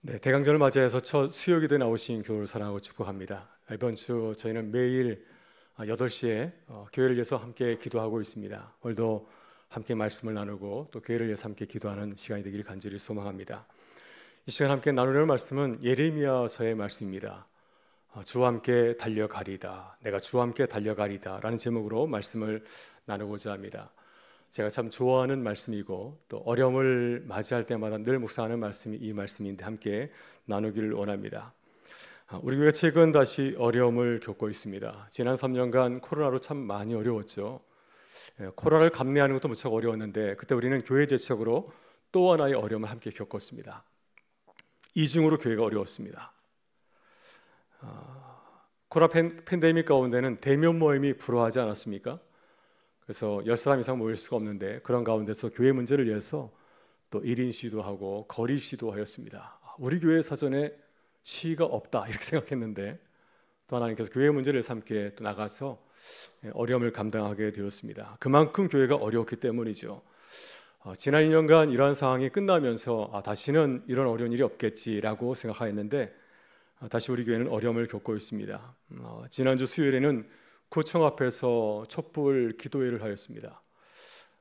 네, 대강절을 맞이해서 첫 수요기도에 나오신 교우를 사랑하고 축복합니다. 이번 주 저희는 매일 8시에 교회를 위해서 함께 기도하고 있습니다. 오늘도 함께 말씀을 나누고 또 교회를 위해서 함께 기도하는 시간이 되기를 간절히 소망합니다. 이 시간 함께 나누려는 말씀은 예레미야서의 말씀입니다. 주와 함께 달려가리다, 내가 주와 함께 달려가리다 라는 제목으로 말씀을 나누고자 합니다. 제가 참 좋아하는 말씀이고 또 어려움을 맞이할 때마다 늘 묵상하는 말씀이 이 말씀인데 함께 나누기를 원합니다. 우리 교회가 최근 다시 어려움을 겪고 있습니다. 지난 3년간 코로나로 참 많이 어려웠죠. 코로나를 감내하는 것도 무척 어려웠는데 그때 우리는 교회 제척으로 또 하나의 어려움을 함께 겪었습니다. 이중으로 교회가 어려웠습니다. 코로나 팬데믹 가운데는 대면 모임이 불허하지 않았습니까? 그래서 10사람 이상 모일 수가 없는데 그런 가운데서 교회 문제를 위해서 또 1인 시도하고 거리 시도하였습니다. 우리 교회 사전에 시위가 없다 이렇게 생각했는데 또 하나님께서 교회 문제를 함께 또 나가서 어려움을 감당하게 되었습니다. 그만큼 교회가 어려웠기 때문이죠. 지난 2년간 이러한 상황이 끝나면서 다시는 이런 어려운 일이 없겠지라고 생각하였는데 다시 우리 교회는 어려움을 겪고 있습니다. 지난주 수요일에는 구청 앞에서 촛불 기도회를 하였습니다.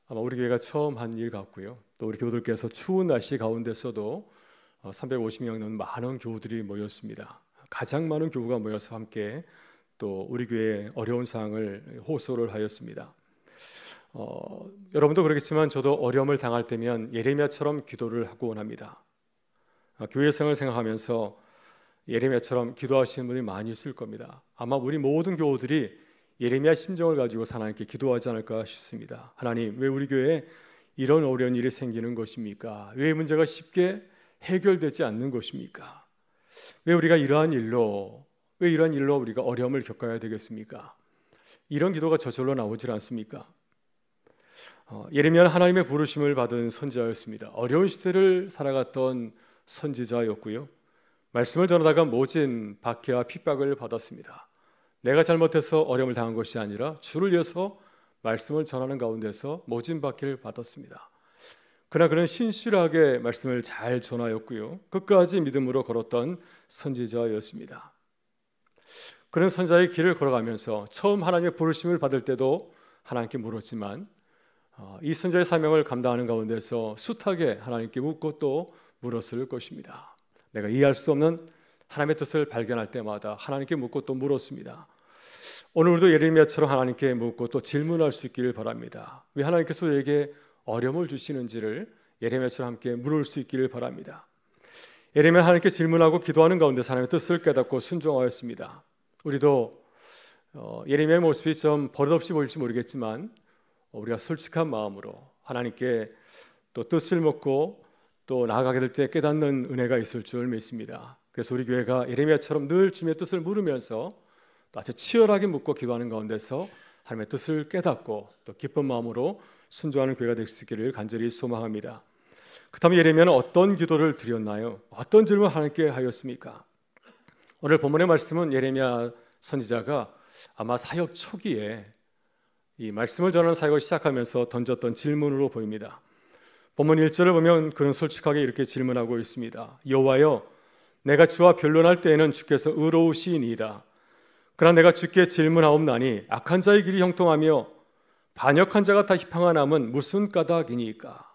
아마 우리 교회가 처음 한 일 같고요. 또 우리 교우들께서 추운 날씨 가운데서도 350명 넘는 많은 교우들이 모였습니다. 가장 많은 교우가 모여서 함께 또 우리 교회의 어려운 상황을 호소를 하였습니다. 여러분도 그러겠지만 저도 어려움을 당할 때면 예레미야처럼 기도를 하곤 합니다. 교회 생활을 생각하면서 예레미야처럼 기도하시는 분이 많이 있을 겁니다. 아마 우리 모든 교우들이 예레미야 심정을 가지고 하나님께 기도하지 않을까 싶습니다. 하나님, 왜 우리 교회에 이런 어려운 일이 생기는 것입니까? 왜 문제가 쉽게 해결되지 않는 것입니까? 왜 우리가 이러한 일로 우리가 어려움을 겪어야 되겠습니까? 이런 기도가 저절로 나오질 않습니까? 예레미야는 하나님의 부르심을 받은 선지자였습니다. 어려운 시대를 살아갔던 선지자였고요. 말씀을 전하다가 모진 박해와 핍박을 받았습니다. 내가 잘못해서 어려움을 당한 것이 아니라 주를 위해서 말씀을 전하는 가운데서 모진 박해를 받았습니다. 그러나 그는 신실하게 말씀을 잘 전하였고요. 끝까지 믿음으로 걸었던 선지자였습니다. 그는 선지자의 길을 걸어가면서 처음 하나님의 부르심을 받을 때도 하나님께 물었지만 이 선지자의 사명을 감당하는 가운데서 숱하게 하나님께 묻고 또 물었을 것입니다. 내가 이해할 수 없는 하나님의 뜻을 발견할 때마다 하나님께 묻고 또 물었습니다. 오늘 우리도 예레미야처럼 하나님께 묻고 또 질문할 수 있기를 바랍니다. 왜 하나님께서 우리에게 어려움을 주시는지를 예레미야처럼 함께 물을 수 있기를 바랍니다. 예레미야 하나님께 질문하고 기도하는 가운데 하나님의 뜻을 깨닫고 순종하였습니다. 우리도 예레미야의 모습이 좀 버릇없이 보일지 모르겠지만 우리가 솔직한 마음으로 하나님께 또 뜻을 묻고 또 나아가게 될 때 깨닫는 은혜가 있을 줄 믿습니다. 그래서 우리 교회가 예레미야처럼 늘 주님의 뜻을 물으면서 또 아주 치열하게 묻고 기도하는 가운데서 하나님의 뜻을 깨닫고 또 기쁜 마음으로 순종하는 교회가 될 수 있기를 간절히 소망합니다. 그렇다면 예레미야는 어떤 기도를 드렸나요? 어떤 질문을 하나님께 하였습니까? 오늘 본문의 말씀은 예레미야 선지자가 아마 사역 초기에 이 말씀을 전하는 사역을 시작하면서 던졌던 질문으로 보입니다. 본문 1절을 보면 그는 솔직하게 이렇게 질문하고 있습니다. 여호와여, 내가 주와 변론할 때에는 주께서 의로우시이니이다. 그러나 내가 주께 질문하옵나니 악한 자의 길이 형통하며 반역한 자가 다 희평하남은 무슨 까닭이니까?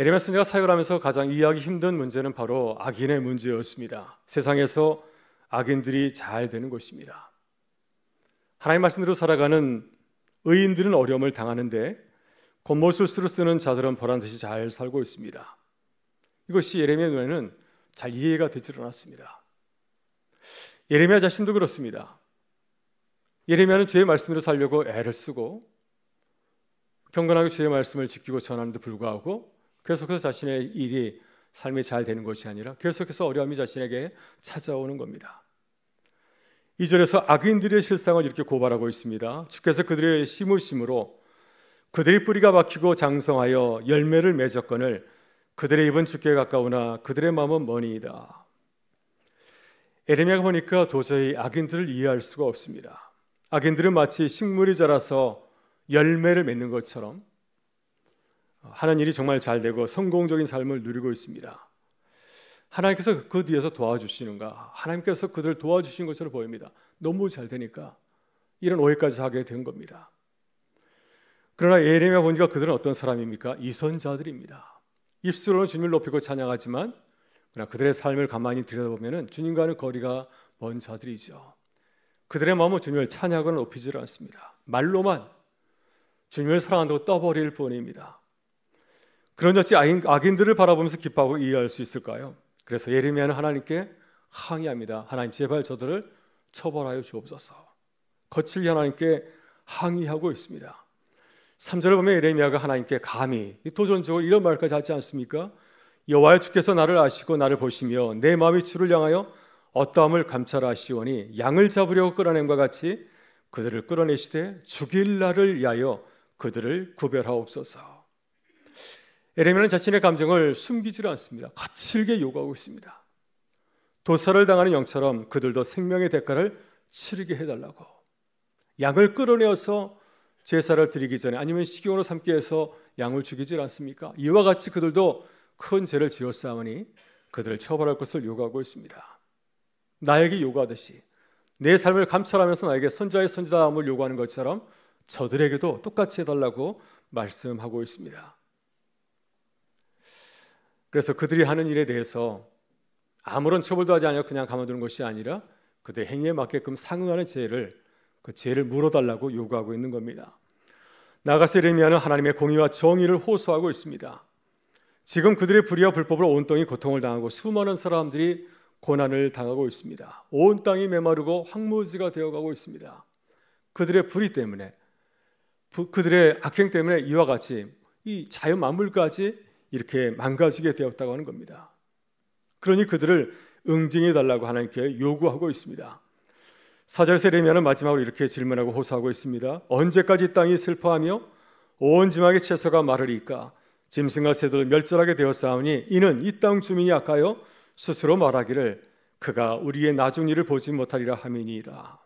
예레미야 선지자가 사역을 하면서 가장 이해하기 힘든 문제는 바로 악인의 문제였습니다. 세상에서 악인들이 잘 되는 것입니다. 하나님 말씀대로 살아가는 의인들은 어려움을 당하는데 겉모술수로 쓰는 자들은 보란듯이 잘 살고 있습니다. 이것이 예레미야 눈에는 잘 이해가 되지 않았습니다. 예레미야 자신도 그렇습니다. 예레미야는 주의 말씀으로 살려고 애를 쓰고 경건하게 주의 말씀을 지키고 전하는데 불구하고 계속해서 자신의 일이 삶이 잘 되는 것이 아니라 계속해서 어려움이 자신에게 찾아오는 겁니다. 2절에서 악인들의 실상을 이렇게 고발하고 있습니다. 주께서 그들의 심으심으로 그들의 뿌리가 박히고 장성하여 열매를 맺었거늘 그들의 입은 주께 가까우나 그들의 마음은 머니이다. 예레미야가 보니까 도저히 악인들을 이해할 수가 없습니다. 악인들은 마치 식물이 자라서 열매를 맺는 것처럼 하는 일이 정말 잘 되고 성공적인 삶을 누리고 있습니다. 하나님께서 그 뒤에서 도와주시는가? 하나님께서 그들을 도와주신 것으로 보입니다. 너무 잘 되니까 이런 오해까지 하게 된 겁니다. 그러나 예레미야 보니까 그들은 어떤 사람입니까? 이선자들입니다. 입술로는 주님을 높이고 찬양하지만 그러나 그들의 삶을 가만히 들여다보면 주님과는 거리가 먼 자들이죠. 그들의 마음은 주님을 찬양하거나 높이지 않습니다. 말로만 주님을 사랑한다고 떠버릴 뿐입니다. 그런 어찌 악인들을 바라보면서 기뻐하고 이해할 수 있을까요? 그래서 예레미야는 하나님께 항의합니다. 하나님, 제발 저들을 처벌하여 주옵소서. 거칠게 하나님께 항의하고 있습니다. 3절을 보면 예레미야가 하나님께 감히 도전적으로 이런 말까지 하지 않습니까? 여호와의 주께서 나를 아시고 나를 보시며 내 마음이 주를 향하여 어떠함을 감찰하시오니 양을 잡으려고 끌어냄과 같이 그들을 끌어내시되 죽일 날을 위하여 그들을 구별하옵소서. 예레미야는 자신의 감정을 숨기지 않습니다. 거칠게 요구하고 있습니다. 도살을 당하는 영처럼 그들도 생명의 대가를 치르게 해달라고. 양을 끌어내어서 제사를 드리기 전에 아니면 식용으로 삼게 해서 양을 죽이지 않습니까? 이와 같이 그들도 큰 죄를 지었사오니 그들을 처벌할 것을 요구하고 있습니다. 나에게 요구하듯이 내 삶을 감찰하면서 나에게 선자의 선지자함을 요구하는 것처럼 저들에게도 똑같이 해달라고 말씀하고 있습니다. 그래서 그들이 하는 일에 대해서 아무런 처벌도 하지 않고 그냥 가만두는 것이 아니라 그들의 행위에 맞게끔 상응하는 그 죄를 물어달라고 요구하고 있는 겁니다. 나아가서 예레미야는 하나님의 공의와 정의를 호소하고 있습니다. 지금 그들의 불의와 불법으로 온 땅이 고통을 당하고 수많은 사람들이 고난을 당하고 있습니다. 온 땅이 메마르고 황무지가 되어가고 있습니다. 그들의 불의 때문에, 그들의 악행 때문에 이와 같이 이 자연 만물까지 이렇게 망가지게 되었다고 하는 겁니다. 그러니 그들을 응징해 달라고 하나님께 요구하고 있습니다. 4절에서 예레미야는 마지막으로 이렇게 질문하고 호소하고 있습니다. 언제까지 땅이 슬퍼하며 온 지막의 채소가 마르리까? 짐승과 새들을 멸절하게 되었사오니 이는 이 땅 주민이 아까여 스스로 말하기를 그가 우리의 나중 일을 보지 못하리라 함이니이다.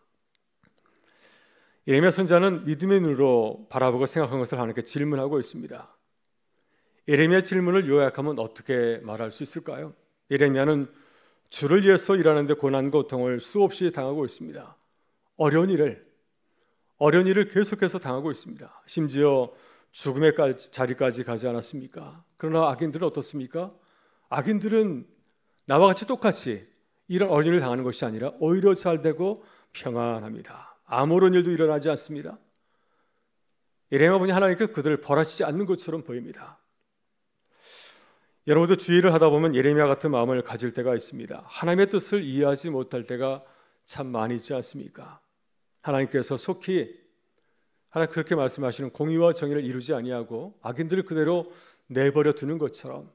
예레미야 선지자는 믿음의 눈으로 바라보고 생각한 것을 하나님께 질문하고 있습니다. 예레미야 질문을 요약하면 어떻게 말할 수 있을까요? 예레미야는 주를 위해서 일하는데 고난과 고통을 수없이 당하고 있습니다. 어려운 일을 계속해서 당하고 있습니다. 심지어 죽음의 자리까지 가지 않았습니까? 그러나 악인들은 어떻습니까? 악인들은 나와 같이 똑같이 이런 어려운 일을 당하는 것이 아니라 오히려 잘 되고 평안합니다. 아무런 일도 일어나지 않습니다. 예레미야 보니 하나님께서 그들을 벌하시지 않는 것처럼 보입니다. 여러분도 주의를 하다 보면 예레미야 같은 마음을 가질 때가 있습니다. 하나님의 뜻을 이해하지 못할 때가 참 많이 있지 않습니까? 하나님께서 속히 하나님 그렇게 말씀하시는 공의와 정의를 이루지 아니하고 악인들을 그대로 내버려 두는 것처럼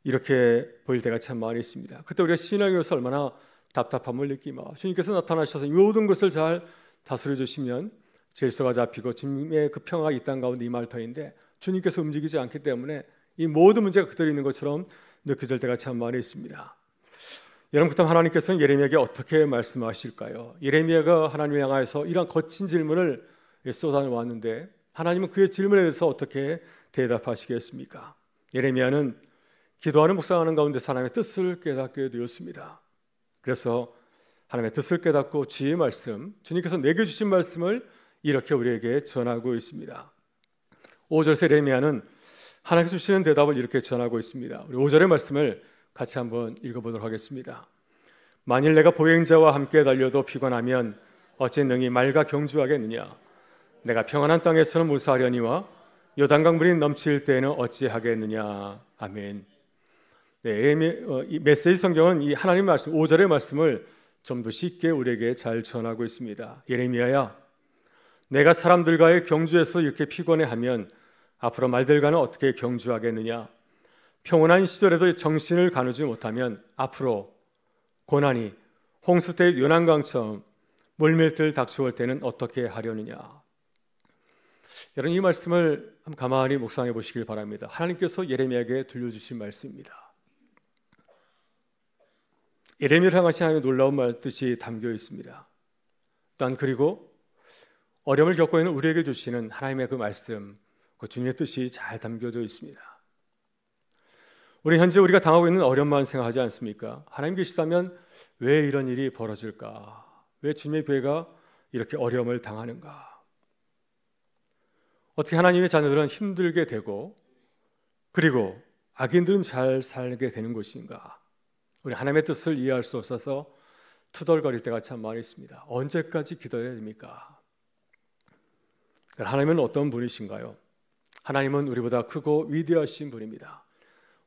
이렇게 보일 때가 참 많이 있습니다. 그때 우리가 신앙에서 얼마나 답답함을 느끼며 주님께서 나타나셔서 이 모든 것을 잘 다스려 주시면 질서가 잡히고 주님의 그 평화가 이 땅 가운데 임할 터인데 주님께서 움직이지 않기 때문에 이 모든 문제가 그대로 있는 것처럼 느껴질 때가 참 많이 있습니다. 여러분, 그렇다면 하나님께서는 예레미야에게 어떻게 말씀하실까요? 예레미야가 하나님을 향하여서 이런 거친 질문을 쏟아놓았는데 하나님은 그의 질문에 대해서 어떻게 대답하시겠습니까? 예레미야는 기도하는 묵상하는 가운데 하나님의 뜻을 깨닫게 되었습니다. 그래서 하나님의 뜻을 깨닫고 주의 말씀, 주님께서 내게 주신 말씀을 이렇게 우리에게 전하고 있습니다. 5절에서 예레미야는 하나님께서 주시는 대답을 이렇게 전하고 있습니다. 우리 5절의 말씀을 같이 한번 읽어보도록 하겠습니다. 만일 내가 보행자와 함께 달려도 피곤하면 어찌 능히 말과 경주하겠느냐? 내가 평안한 땅에서는 무사하려니와 요단강 물이 넘칠 때에는 어찌하겠느냐? 아멘. 이 메시지 성경은 이 하나님 말씀 5절의 말씀을 좀 더 쉽게 우리에게 잘 전하고 있습니다. 예레미야야, 내가 사람들과의 경주에서 이렇게 피곤해하면 앞으로 말들과는 어떻게 경주하겠느냐? 평온한 시절에도 정신을 가누지 못하면 앞으로 고난이 홍수 때 요난강처럼 물밀들 닥쳐올 때는 어떻게 하려느냐? 여러분, 이 말씀을 한번 가만히 묵상해 보시길 바랍니다. 하나님께서 예레미야에게 들려주신 말씀입니다. 예레미야를 향하신 하나님의 놀라운 말뜻이 담겨 있습니다. 또한 그리고 어려움을 겪고 있는 우리에게 주시는 하나님의 그 말씀, 그 주님의 뜻이 잘 담겨져 있습니다. 우리 현재 우리가 당하고 있는 어려움만 생각하지 않습니까? 하나님 계시다면 왜 이런 일이 벌어질까? 왜 주님의 교회가 이렇게 어려움을 당하는가? 어떻게 하나님의 자녀들은 힘들게 되고 그리고 악인들은 잘 살게 되는 것인가? 우리 하나님의 뜻을 이해할 수 없어서 투덜거릴 때가 참 많이 있습니다. 언제까지 기다려야 됩니까? 하나님은 어떤 분이신가요? 하나님은 우리보다 크고 위대하신 분입니다.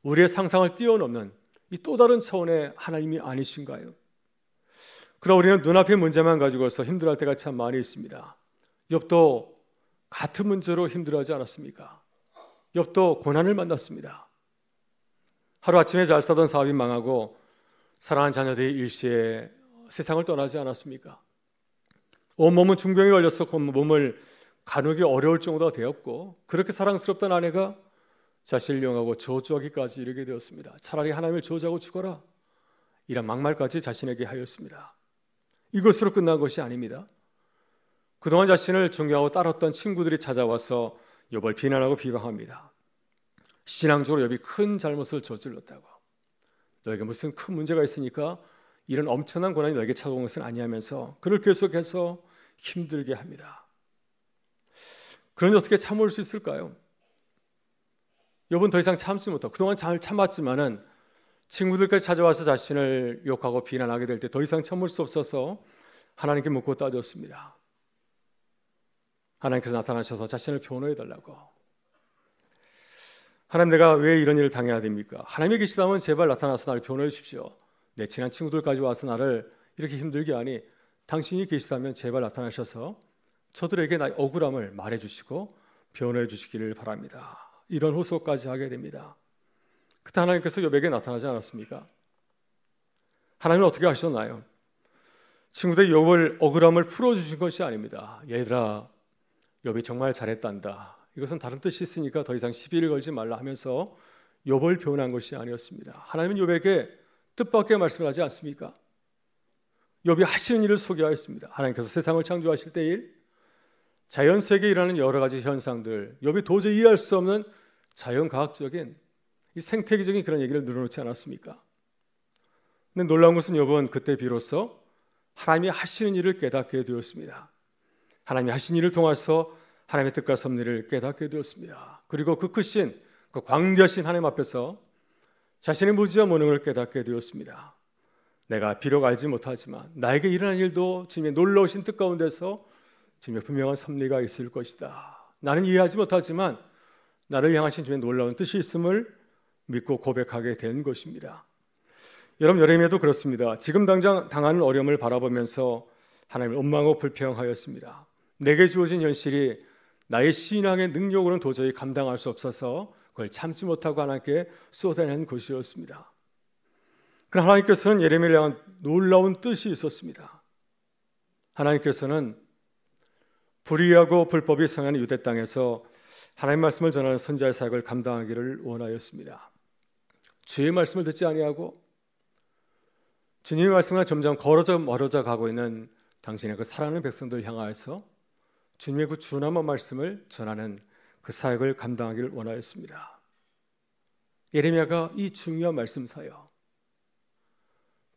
우리의 상상을 뛰어넘는 이 또 다른 차원의 하나님이 아니신가요? 그러나 우리는 눈앞의 문제만 가지고서 힘들어할 때가 참 많이 있습니다. 욥도 같은 문제로 힘들어하지 않았습니까? 욥도 고난을 만났습니다. 하루아침에 잘 살던 사업이 망하고 사랑하는 자녀들이 일시에 세상을 떠나지 않았습니까? 온몸은 중병에 걸려서 몸을 가누기 어려울 정도가 되었고 그렇게 사랑스럽던 아내가 자신을 이용하고 저주하기까지 이르게 되었습니다. 차라리 하나님을 저주하고 죽어라 이런 막말까지 자신에게 하였습니다. 이것으로 끝난 것이 아닙니다. 그동안 자신을 존경하고 따랐던 친구들이 찾아와서 욥을 비난하고 비방합니다. 신앙적으로 욥이 큰 잘못을 저질렀다고, 너에게 무슨 큰 문제가 있으니까 이런 엄청난 고난이 너에게 찾아온 것은 아니하면서 그를 계속해서 힘들게 합니다. 그러니 어떻게 참을 수 있을까요? 욥은 더 이상 참지 못하고 그동안 잘 참았지만은 친구들까지 찾아와서 자신을 욕하고 비난하게 될 때 더 이상 참을 수 없어서 하나님께 묻고 따졌습니다. 하나님께서 나타나셔서 자신을 변호해 달라고. 하나님, 내가 왜 이런 일을 당해야 됩니까? 하나님이 계시다면 제발 나타나서 나를 변호해 주십시오. 내 친한 친구들까지 와서 나를 이렇게 힘들게 하니 당신이 계시다면 제발 나타나셔서 저들에게 나의 억울함을 말해 주시고 변호해 주시기를 바랍니다. 이런 호소까지 하게 됩니다. 그때 하나님께서 욥에게 나타나지 않았습니까? 하나님은 어떻게 하셨나요? 친구들이 욥을 억울함을 풀어주신 것이 아닙니다. 얘들아, 욥이 정말 잘했단다. 이것은 다른 뜻이 있으니까 더 이상 시비를 걸지 말라 하면서 욥을 변호한 것이 아니었습니다. 하나님은 욥에게 뜻밖의 말씀을 하지 않습니까? 욥이 하시는 일을 소개하였습니다. 하나님께서 세상을 창조하실 때일 자연 세계에 일어나는 여러 가지 현상들, 욥이 도저히 이해할 수 없는 자연과학적인 이 생태계적인 그런 얘기를 늘어놓지 않았습니까? 근데 놀라운 것은 욥은 그때 비로소 하나님이 하시는 일을 깨닫게 되었습니다. 하나님이 하신 일을 통해서 하나님의 뜻과 섭리를 깨닫게 되었습니다. 그리고 그 크신, 그 광대하신 하나님 앞에서 자신의 무지와 무능을 깨닫게 되었습니다. 내가 비록 알지 못하지만 나에게 일어난 일도 주님의 놀라우신 뜻 가운데서 주님의 분명한 섭리가 있을 것이다. 나는 이해하지 못하지만 나를 향하신 주님의 놀라운 뜻이 있음을 믿고 고백하게 된 것입니다. 여러분, 예레미야도 그렇습니다. 지금 당장 당하는 어려움을 바라보면서 하나님을 원망하고 불평하였습니다. 내게 주어진 현실이 나의 신앙의 능력으로는 도저히 감당할 수 없어서 그걸 참지 못하고 하나님께 쏟아낸 것이었습니다. 그러나 하나님께서는 예레미야를 향한 놀라운 뜻이 있었습니다. 하나님께서는 불의하고 불법이 성하는 유대 땅에서 하나님의 말씀을 전하는 선지자의 사역을 감당하기를 원하였습니다. 주의 말씀을 듣지 아니하고 주님의 말씀과 점점 멀어져 가고 있는 당신의 그 사랑하는 백성들을 향하여서 주님의 그 준엄한 말씀을 전하는 그 사역을 감당하기를 원하였습니다. 예레미야가 이 중요한 말씀 사역,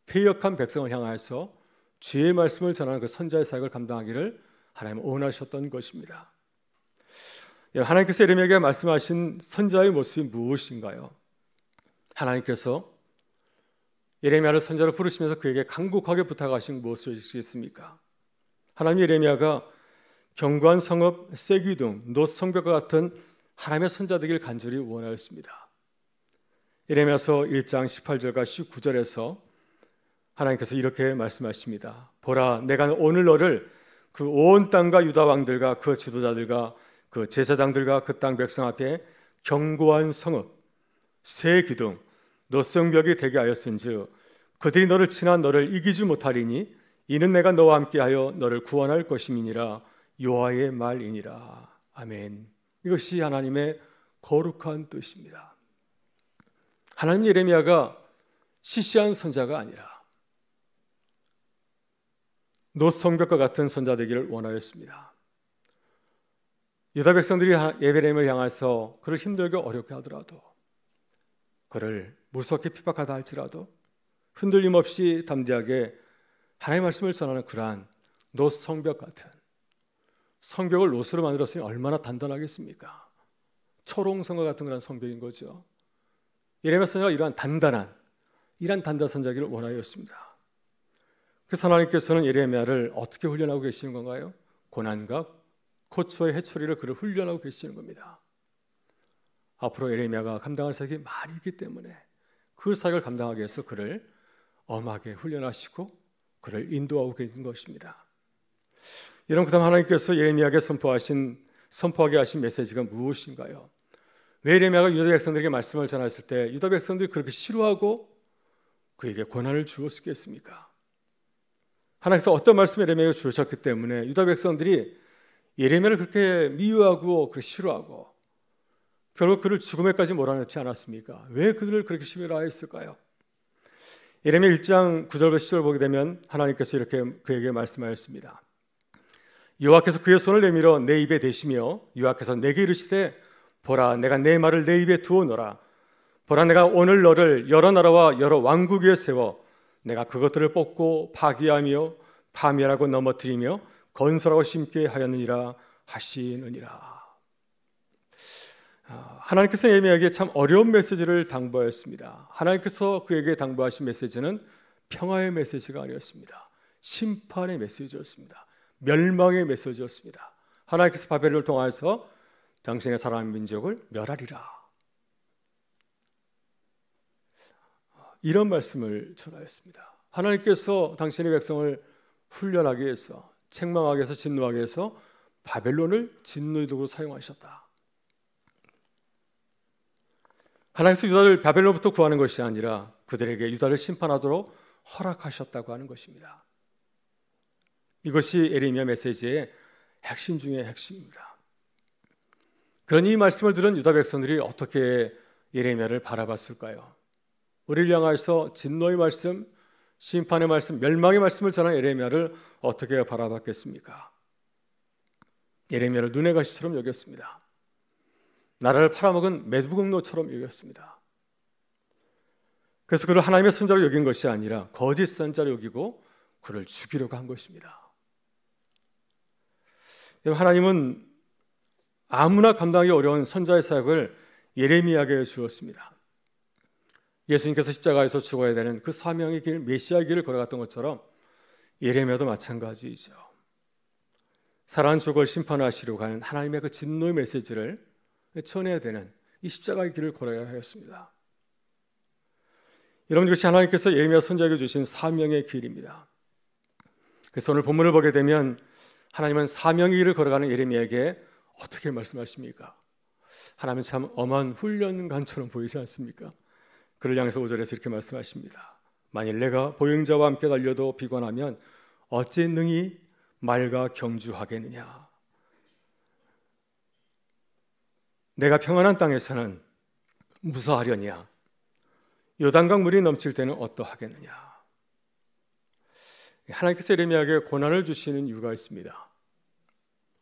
패역한 백성을 향하여서 주의 말씀을 전하는 그 선지자의 사역을 감당하기를 하나님은 원하셨던 것입니다. 하나님께서 예레미야에게 말씀하신 선지자의 모습이 무엇인가요? 하나님께서 예레미야를 선지자로 부르시면서 그에게 간곡하게 부탁하신 무엇이겠습니까? 하나님, 예레미야가 견고한 성읍, 쇠기둥, 놋 성벽과 같은 하나님의 선지자 되기를 간절히 원하였습니다. 예레미야서 1장 18절과 19절에서 하나님께서 이렇게 말씀하십니다. 보라, 내가 오늘 너를 그 온 땅과 유다 왕들과 그 지도자들과 그 제사장들과 그 땅 백성 앞에 견고한 성읍, 새 기둥, 놋성벽이 되게 하였은즉 그들이 너를 친한 너를 이기지 못하리니 이는 내가 너와 함께하여 너를 구원할 것임이니라. 여호와의 말이니라. 아멘. 이것이 하나님의 거룩한 뜻입니다. 하나님, 예레미야가 시시한 선자가 아니라 놋성벽과 같은 선자 되기를 원하였습니다. 유다 백성들이 예레미야를 향해서 그를 힘들게 어렵게 하더라도 그를 무섭게 핍박하다 할지라도 흔들림 없이 담대하게 하나님의 말씀을 전하는 그러한 놋 성벽 같은, 성벽을 놋으로 만들었으니 얼마나 단단하겠습니까? 초롱성과 같은 그런 성벽인 거죠. 예레미야 선지자가 이러한 단단한 선지자기를 원하였습니다. 그래서 하나님께서는 예레미야를 어떻게 훈련하고 계시는 건가요? 고난과 고초의 해초리를 그를 훈련하고 계시는 겁니다. 앞으로 예레미야가 감당할 사역이 많이 있기 때문에 그 사역을 감당하기 위해서 그를 엄하게 훈련하시고 그를 인도하고 계신 것입니다. 여러분, 그다음 하나님께서 예레미야에게 선포하게 하신 메시지가 무엇인가요? 왜 예레미야가 유다 백성들에게 말씀을 전했을 때 유다 백성들이 그렇게 싫어하고 그에게 고난을 주었겠습니까? 하나님께서 어떤 말씀을 예레미야에게 주셨기 때문에 유다 백성들이 예레미야를 그렇게 미워하고 그렇게 싫어하고 결국 그를 죽음에까지 몰아넣지 않았습니까? 왜 그들을 그렇게 싫어했을까요? 예레미야 1장 9절부터 10절 보게 되면 하나님께서 이렇게 그에게 말씀하였습니다. 여호와께서 그의 손을 내밀어 내 입에 대시며 여호와께서 내게 이르시되 보라, 내가 내 말을 내 입에 두어놓으라. 보라, 내가 오늘 너를 여러 나라와 여러 왕국 위에 세워 내가 그것들을 뽑고 파기하며 파멸하고 넘어뜨리며 건설하고 심게 하였느니라 하시느니라. 하나님께서 예레미야에게 참 어려운 메시지를 당부하였습니다. 하나님께서 그에게 당부하신 메시지는 평화의 메시지가 아니었습니다. 심판의 메시지였습니다. 멸망의 메시지였습니다. 하나님께서 바벨론을 통하여서 당신의 사랑하는 민족을 멸하리라, 이런 말씀을 전하였습니다. 하나님께서 당신의 백성을 훈련하기 위해서, 책망하기 위해서, 진노하기 위해서 바벨론을 진노의 도구로 사용하셨다. 하나님께서 유다를 바벨론부터 구하는 것이 아니라 그들에게 유다를 심판하도록 허락하셨다고 하는 것입니다. 이것이 예레미야 메시지의 핵심 중의 핵심입니다. 그런 이 말씀을 들은 유다 백성들이 어떻게 예레미야를 바라봤을까요? 우리를 향하여서 진노의 말씀, 심판의 말씀, 멸망의 말씀을 전한 예레미야를 어떻게 바라봤겠습니까? 예레미야를 눈의 가시처럼 여겼습니다. 나라를 팔아먹은 매두국노처럼 여겼습니다. 그래서 그를 하나님의 선자로 여긴 것이 아니라 거짓 선자로 여기고 그를 죽이려고 한 것입니다. 여러분, 하나님은 아무나 감당하기 어려운 선자의 사역을 예레미야에게 주었습니다. 예수님께서 십자가에서 죽어야 되는 그 사명의 길, 메시아의 길을 걸어갔던 것처럼 예레미야도 마찬가지이죠. 살아난 족을 심판하시려고 하는 하나님의 그 진노의 메시지를 전해야 되는 이 십자가의 길을 걸어야 하였습니다. 여러분, 이것이 하나님께서 예레미야 선지자에게 주신 사명의 길입니다. 그래서 오늘 본문을 보게 되면 하나님은 사명의 길을 걸어가는 예레미야에게 어떻게 말씀하십니까? 하나님은 참 엄한 훈련관처럼 보이지 않습니까? 그를 향해서 5절에서 이렇게 말씀하십니다. 만일 내가 보행자와 함께 달려도 비관하면 어찌 능히 말과 경주하겠느냐? 내가 평안한 땅에서는 무사하려냐? 요단강 물이 넘칠 때는 어떠하겠느냐? 하나님께서 예레미야에게 고난을 주시는 이유가 있습니다.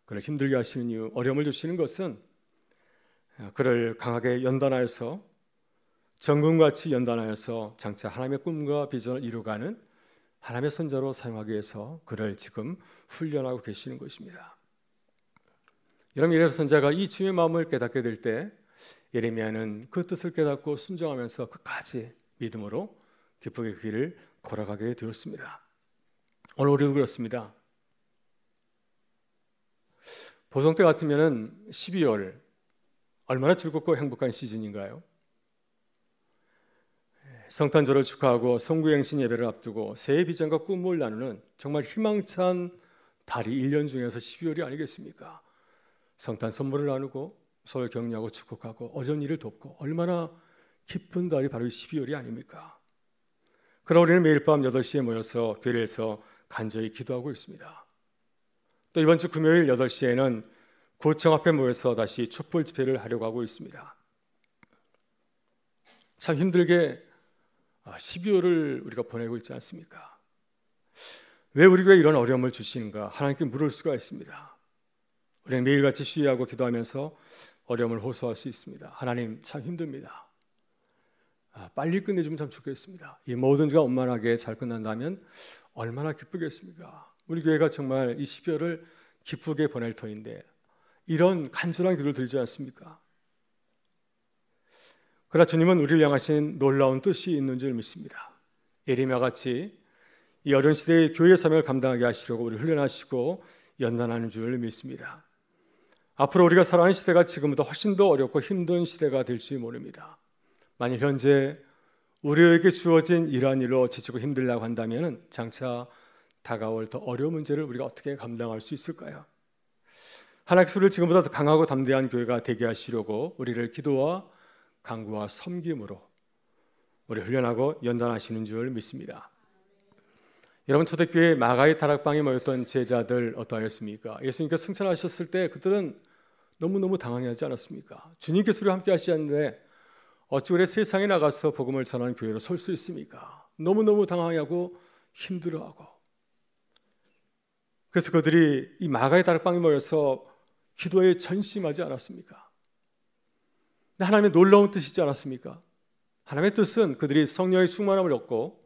그를 힘들게 하시는 이유, 어려움을 주시는 것은 그를 강하게 연단하여서, 정금같이 연단하여서 장차 하나님의 꿈과 비전을 이루어가는 하나님의 선자로 사용하기 위해서 그를 지금 훈련하고 계시는 것입니다. 여러분, 예레미야 선자가 이 주의 마음을 깨닫게 될 때 예레미야는 그 뜻을 깨닫고 순종하면서 끝까지 믿음으로 기쁘게 그 길을 걸어가게 되었습니다. 오늘 우리도 그렇습니다. 보성 때 같으면 12월 얼마나 즐겁고 행복한 시즌인가요? 성탄절을 축하하고 성구행신 예배를 앞두고 새해 비전과 꿈을 나누는 정말 희망찬 달이 1년 중에서 12월이 아니겠습니까? 성탄 선물을 나누고 서로 격려하고 축복하고 어려운 일을 돕고 얼마나 기쁜 달이 바로 이 12월이 아닙니까? 그러나 우리는 매일 밤 8시에 모여서 교회에서 간절히 기도하고 있습니다. 또 이번 주 금요일 8시에는 구청 앞에 모여서 다시 촛불 집회를 하려고 하고 있습니다. 참 힘들게 12월을 우리가 보내고 있지 않습니까? 왜 우리 교회에 이런 어려움을 주시는가 하나님께 물을 수가 있습니다. 우리는 매일같이 시위하고 기도하면서 어려움을 호소할 수 있습니다. 하나님, 참 힘듭니다. 빨리 끝내주면 참 좋겠습니다. 이 모든 주가 원만하게 잘 끝난다면 얼마나 기쁘겠습니까? 우리 교회가 정말 이 12월을 기쁘게 보낼 터인데 이런 간절한 기도를 드리지 않습니까? 그러나 주님은 우리를 향하신 놀라운 뜻이 있는 줄 믿습니다. 예레미야 같이 이 어려운 시대의 교회의 사명을 감당하게 하시려고 우리를 훈련하시고 연단하는 줄 믿습니다. 앞으로 우리가 살아가는 시대가 지금보다 훨씬 더 어렵고 힘든 시대가 될지 모릅니다. 만일 현재 우리에게 주어진 이러한 일로 지치고 힘들다고 한다면 장차 다가올 더 어려운 문제를 우리가 어떻게 감당할 수 있을까요? 하나님께서 우리를 지금보다 더 강하고 담대한 교회가 되게 하시려고 우리를 기도와 간구와 섬김으로 우리 훈련하고 연단하시는 줄 믿습니다. 여러분, 초대교회 마가의 다락방에 모였던 제자들 어떠하였습니까? 예수님께서 승천하셨을 때 그들은 너무너무 당황하지 않았습니까? 주님께서 우리와 함께 하시는데 어찌 우리 세상에 나가서 복음을 전하는 교회로 설 수 있습니까? 너무너무 당황하고 힘들어하고. 그래서 그들이 이 마가의 다락방에 모여서 기도에 전심하지 않았습니까? 하나님의 놀라운 뜻이지 않았습니까? 하나님의 뜻은 그들이 성령의 충만함을 얻고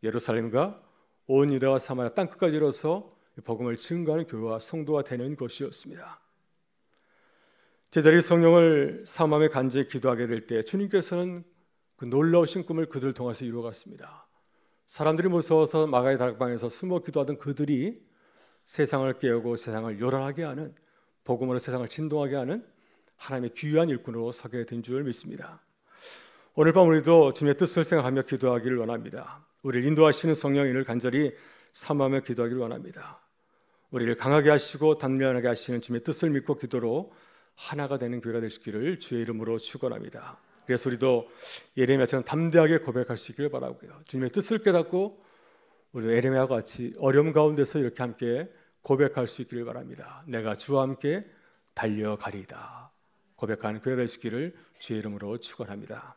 예루살렘과 온 유다와 사마리아 땅끝까지 이뤄서 복음을 증거하는 교회와 성도가 되는 것이었습니다. 제자들이 성령을 사모하며 간절히 기도하게 될 때 주님께서는 그 놀라우신 꿈을 그들을 통해서 이루어갔습니다. 사람들이 무서워서 마가의 다락방에서 숨어 기도하던 그들이 세상을 깨우고 세상을 요란하게 하는, 복음으로 세상을 진동하게 하는 하나님의 귀한 일꾼으로 서게 된 줄 믿습니다. 오늘 밤 우리도 주님의 뜻을 생각하며 기도하기를 원합니다. 우리를 인도하시는 성령님을 간절히 사모하며 기도하기를 원합니다. 우리를 강하게 하시고 단련하게 하시는 주님의 뜻을 믿고 기도로 하나가 되는 교회가 되시기를 주의 이름으로 축원합니다. 그래서 우리도 예레미야처럼 담대하게 고백할 수 있기를 바라고요. 주님의 뜻을 깨닫고 우리도 예레미야와 같이 어려움 가운데서 이렇게 함께 고백할 수 있기를 바랍니다. 내가 주와 함께 달려가리이다. 고백하는 교회가 되시기를 주의 이름으로 축원합니다.